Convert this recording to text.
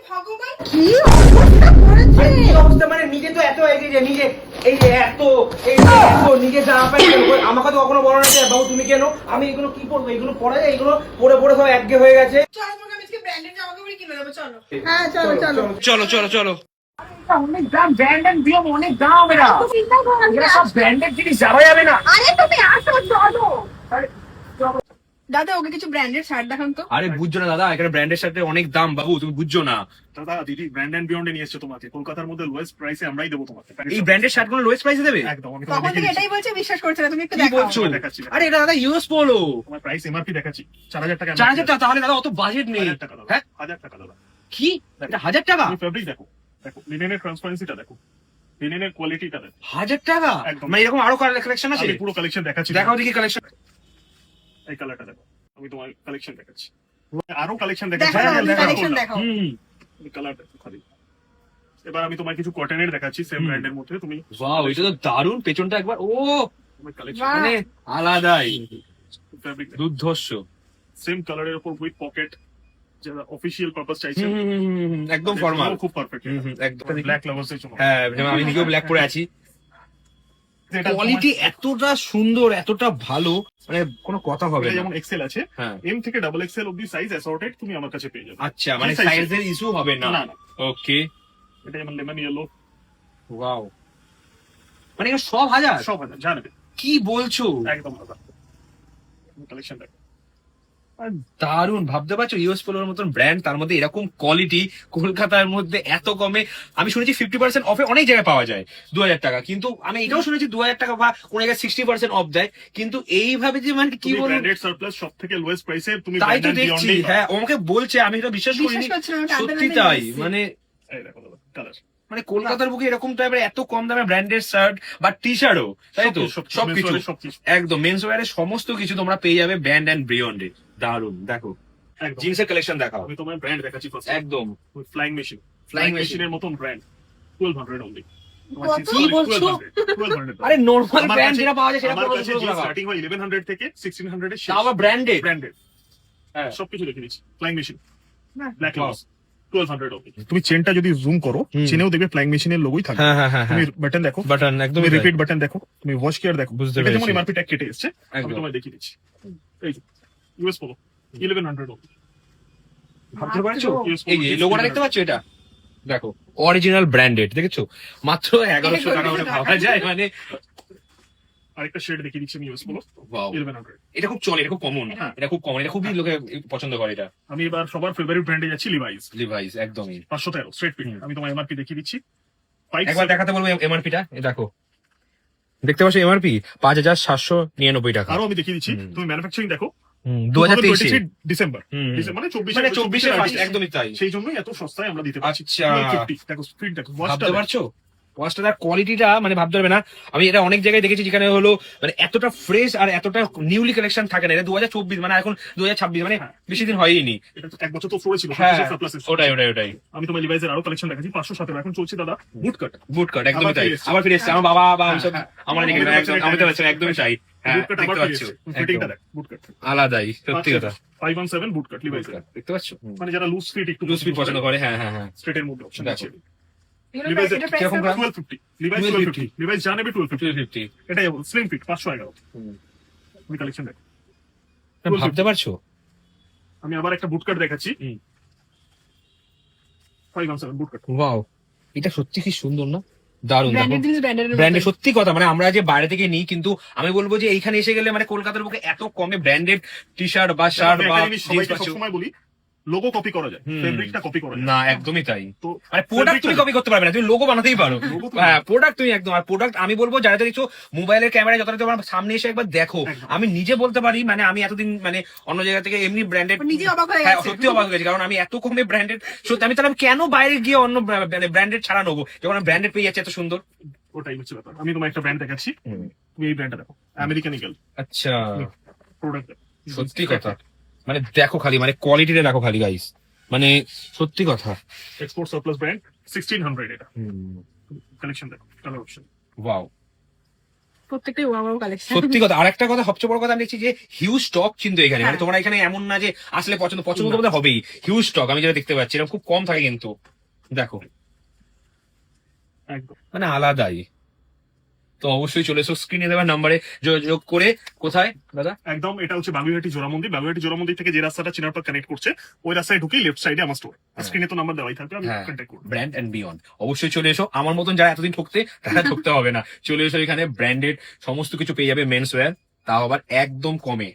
ভগবান কি অবস্থা করেছে! কি অবস্থা মানে নিজে তো এত এগিয়ে যে নিজে এই যে এত নিজে জামা প্যান্ট আমাকে তো কখনো বলো না যে বাবু তুমি কেন, আমি এগুলো কি করবো, এগুলো পরা যায়, এগুলো পরে পরে সব একঘেয়ে হয়ে গেছে। চলো তোমাকে আমি আজকে ব্র্যান্ডেড জামা কাপড় কিনে দেবো, চলো। হ্যাঁ চলো চলো চলো চলো চলো। অনেক দাম, ব্র্যান্ডেড দিও, অনেক দাম। এরা এরা সব ব্র্যান্ডেড জিনিস যাওয়া যাবে না। আরে তুমি আসো, চলো। দাদা ওকে কিছু ব্র্যান্ডেড শার্ট দেখান তো। আরে বুঝছো না দাদা, এখানে ব্র্যান্ডের সাথে অনেক দাম বাবু, তুমি বুঝছো না। দাদা দিদি ব্র্যান্ড এন্ড বিয়ন্ডে নিয়ে এসছে তোমাকে, কলকাতার মধ্যে লোয়েস্ট প্রাইসে আমরাই দেবো তোমাকে। এই ব্র্যান্ডের শার্ট গুলো লোয়েস্ট প্রাইসে দেবে? একদম, আমি তখন তোমাকে থেকে দেখিয়ে এটাই বলছে, বিশ্বাস করছে না। তুমি একটু কি দেখাও। বলছো? দেখাচ্ছি। আরে এটা দাদা ইউএস পোলো। তোমার প্রাইস এমআরপি দেখাচ্ছি 4000 টাকা। 4000 টাকা? তাহলে দাদা অত বাজেট নেই। 1000 টাকা দাদা। হ্যাঁ 1000 টাকা দাদা। কি এটা 1000 টাকা? তুমি ফেব্রিক দেখো, দেখো লিনেনের ট্রান্সপারেন্সিটা দেখো, লিনেনের কোয়ালিটিটা দেখো। 1000 টাকা? একদম। মানে এরকম আরো কালেকশন আছে? আমি পুরো কালেকশন দেখাচ্ছি। দেখাও দেখি কালেকশন। এই কালারটা দেখো, আমি তোমার কালেকশন দেখাচ্ছি। আরো কালেকশন দেখো, দেখাচ্ছি। তুমি কালেকশন দেখো। তুমি কালার দেখো খালি। এবার আমি তোমার কিছু কটনের দেখাচ্ছি সেম ব্র্যান্ডের মধ্যে। তুমি ওয়াও, এটা তো দারুণ। পেছনটা একবার ও তোমার কালেকশন বাহ। মানে আলাদাই ফেব্রিক দুর্ধর্ষ। সেম কালারের উপর উইথ পকেট, যারা অফিসিয়াল পারপাস চাইছেন একদম ফর্মাল, খুব পারফেক্ট। একদম ব্ল্যাক লাভার্স এর জন্য। হ্যাঁ, যেমন আমি নিজেও ব্ল্যাক পরে আছি। যেটা কোয়ালিটি এতটা সুন্দর, এতটা ভালো, মানে কোনো কথা হবে এটা না। যেমন এক্সেল আছে, হ্যাঁ এম থেকে ডাবল এক্সেল অবধি সাইজ অ্যাসর্টেড তুমি আমার কাছে পেয়ে যাবে। আচ্ছা, মানে যে size সাইজের ইস্যু হবে না। না না, ওকে, এটা যেমন লেমন ইয়েলো, ওয়াও, মানে এগুলো সব 1000? সব আছে জানবে। কি বলছো? একদম দাদা, কালেকশন দেখো। আর দারুণ, ভাবতে পারছো ইউএস পোলোর মতন ব্র্যান্ড, তার মধ্যে এরকম কোয়ালিটি, কলকাতার মধ্যে এত কমে। আমি শুনেছি 50% অফে অনেক জায়গায় পাওয়া যায় 2000 টাকা, কিন্তু আমি এটাও শুনেছি 2000 টাকা বা কোন জায়গায় 60% অফ দেয়, কিন্তু এইভাবে যে মানে কি কি বলবো, ব্র্যান্ডেড সারপ্লাস সব থেকে লোয়েস্ট প্রাইসে তুমি তাই তো brand and দেখছি। beyond-এই হ্যাঁ, ও আমাকে বলছে, আমি এটা বিশ্বাস করিনি। বিশ্বাস করছি না, আমি টানতে সত্যি টানতে তাই, নিয়ে এসেছি। মানে পাও। এই দেখো দাদা কালার, মানে কলকাতার বুকে এরকম টাইপের এত কম দামে ব্র্যান্ডেড শার্ট বা টি শার্টও, তাই তো সবকিছু সবকিছু একদম মেন্স ওয়্যারের সমস্ত কিছু তোমরা পেয়ে যাবে ব্র্যান্ড এন্ড বিয়ন্ডে। দারুণ, দেখো একদম। জিন্সের কালেকশন দেখাও। আমি তোমার ব্র্যান্ড দেখাচ্ছি ফার্স্ট, একদম flying machine. Flying flying machine। মেশিনের মতন ব্র্যান্ড 1200 অনলি। কি বলছো? 1200 আরে নরমাল আমার ব্র্যান্ড কাছে- যেটা পাওয়া যায় সেটা আমার কাছে 1500 টাকা, স্টার্টিং হয় 1100 থেকে 1600 এর শেষ। তাও আবার ব্র্যান্ডেড। ব্র্যান্ডেড হ্যাঁ। সবকিছু দেখে নিচ্ছি। Flying machine, black Wow. Lovers 1200 only. তুমি চেনটা যদি জুম করো, চেনেও দেখবে ফ্লাইং মেশিনের লোগোই থাকবে। হ্যাঁ হ্যাঁ হ্যাঁ তুমি বাটন দেখো, বাটন একদম তুমি রিপিট বাটন দেখো, তুমি ওয়াশ কেয়ার দেখো, বুঝতে এটা যেমন পেরেছি। এমআরপি ট্যাগ কেটে এসেছে। আমি একদম। তোমায় দেখিয়ে দিচ্ছি। এই যে ইউএস পোলো 1100 অনলি। ভাবতে পারছো? Yes, এই যে লোগোটা দেখতে পাচ্ছো, এটা দেখো অরিজিনাল ব্র্যান্ডেড, দেখেছো? মাত্র 1100 টাকা করে পাওয়া যায়, মানে আরেকটা শেড দেখিয়ে দিচ্ছি আমি ইউএস পোলো ওয়াও। 1100। এটা খুব চলে, এটা খুব কমন, হ্যাঁ। এটা খুব কমন, এটা খুবই লোকে পছন্দ করে এটা। আমি এবার সবার ফেভারিট ব্র্যান্ডে যাচ্ছি, লিভাইস লিভাইস একদমই। 513 স্ট্রেট ফিট। আমি তোমার এমআরপি দেখিয়ে দিচ্ছি। একবার দেখাতে বলবো এমআরপি টা, দেখো দেখতে পাচ্ছ এমআরপি 5799 টাকা। আরো আমি দেখিয়ে দিচ্ছি, তুমি ম্যানুফ্যাকচারিং দেখো 2023 ডিসেম্বর, হুম। মানে 24 মানে 24 ফার্স্ট, একদমই তাই। সেই জন্যই এত সস্তায় আমরা দিতে পারছি। আচ্ছা। 1250 দেখো, স্পিড দেখো, ভাবতে পারছো ওয়াচটার কোয়ালিটিটা, মানে ভাবতে পারবে না। আমি এটা অনেক জায়গায় দেখেছি যেখানে হলো মানে এতটা ফ্রেশ আর এতটা নিউলি কালেকশন থাকে না। এটা 2024 মানে এখন 2026, মানে বেশি দিন হয়নি। এটা তো এক বছর তো ফ্লোরে ছিল। হ্যাঁ 25 ওটাই ওটাই ওটাই। আমি তোমার লিভাইসের আরো কালেকশন দেখাচ্ছি। 517 এখন চলছে দাদা বুট কাট। বুট কাট একদমই আবার তাই, ফিরে এসছে। আবার ফিরে এসছে। আমার বাবা বা আমি সব হ্যাঁ, আমার দেখে আমাদের একদম কাছে আমি তো পাচ্ছি একদমই চাই। হ্যাঁ বুট কাট দেখতে আবার পাচ্ছ, ফিটিংটা দেখ, বুট কাট আলাদাই, সত্যি কথা। 517 বুট কাট লিভাইসের। দেখতে পাচ্ছ, মানে যারা লুজ ফিট একটু লুজ ফিট পছন্দ করে। হ্যাঁ হ্যাঁ হ্যাঁ, স্ট্রেটের মধ্যে অপশন দেখো। আছে। এগুলো Levi's এটা প্রাইস কিরকম দাম? 1250 লিভাইস 1250 লিভাইস যা নেবে 1250। 250। এটাই স্লিম ফিট 511। তুমি কালেকশন দেখো। ভাবতে পারছো? আমি আবার একটা বুট কাট দেখাচ্ছি। হুম। 517 বুট কাট। ওয়াও, এটা সত্যি কি সুন্দর না, দারুণ। ব্র্যান্ডেড জিনিস ব্র্যান্ডেড ব্র্যান্ডের সত্যি কথা, মানে আমরা যে বাইরে থেকে নিই, কিন্তু আমি বলবো যে এইখানে এসে গেলে মানে কলকাতার বুকে এত কমে ব্র্যান্ডেড টি শার্ট বা শার্ট বা জিন্স সবাইকে পাচ্ছ। সবসময় বলি, লোগো কপি করা যায়, হুম। ফেব্রিকটা কপি করা যায় না একদমই তাই। তো মানে প্রোডাক্ট তুমি কপি করতে পারবে না, তুমি লোগো বানাতেই পারো। Logo তো- হ্যাঁ প্রোডাক্ট তুমি একদম। আর প্রোডাক্ট আমি বলবো যারা দেখছো মোবাইলের ক্যামেরায় যতটা তোমার সামনে এসে একবার দেখো। একদম। আমি নিজে বলতে পারি, মানে আমি এতদিন মানে অন্য জায়গা থেকে এমনি ব্র্যান্ডেড, নিজে অবাক হয়ে হ্যাঁ গেছে। সত্যি অবাক হয়ে গেছি, কারণ আমি এত কমে ব্র্যান্ডেড সত্যি আমি তাহলে কেন বাইরে গিয়ে অন্য ব্র্যান্ডেড ছাড়া নেবো, যখন আমি ব্র্যান্ডেড পেয়ে যাচ্ছি এত সুন্দর। ওটাই হচ্ছে ব্যাপার। আমি তোমার একটা ব্র্যান্ড দেখাচ্ছি, তুমি এই ব্র্যান্ডটা দেখো, আমেরিকান ইগল আচ্ছা, প্রোডাক্ট। সত্যি কথা, মানে দেখো খালি, মানে কোয়ালিটিটা দেখো খালি গাইস, মানে সত্যি কথা। এক্সপোর্ট সারপ্লাস ব্র্যান্ড 1600 এটা। কালেকশন দেখো, কালার অপশন। ওয়াও, প্রত্যেকটাই ওয়াও কালেকশন। সত্যি কথা। আর একটা কথা, সবচেয়ে বড় কথা আমি দেখছি যে হিউজ স্টক কিন্তু এখানে, মানে হ্যাঁ। তোমরা এখানে এমন না যে আসলে পছন্দ তোমাদের হবেই, হিউজ স্টক আমি যেটা দেখতে পাচ্ছি, এরকম খুব কম থাকে কিন্তু, দেখো একদম মানে আলাদাই। তো অবশ্যই চলে এসো, স্ক্রিনে দেওয়া নাম্বারে যোগাযোগ করে। কোথায় দাদা? একদম, এটা হচ্ছে বাগুইহাটি জোড়া মন্দির। বাগুইহাটি জোড়া মন্দির থেকে যে রাস্তাটা চিনারপাড় কানেক্ট করছে, ওই রাস্তায় ঢুকেই লেফট সাইডে আমার স্টোর। স্ক্রিনে তো নাম্বার দেওয়াই থাকবে, আমি হ্যাঁ, কন্ট্যাক্ট করবো। Brand and beyond. অবশ্যই চলে এসো, আমার মতন যারা এতদিন ঠকতে তারা ঠকতে হবে না, চলে এসো এখানে ব্র্যান্ডেড সমস্ত কিছু পেয়ে যাবে, মেন্স ওয়্যার, তাও আবার একদম কমে।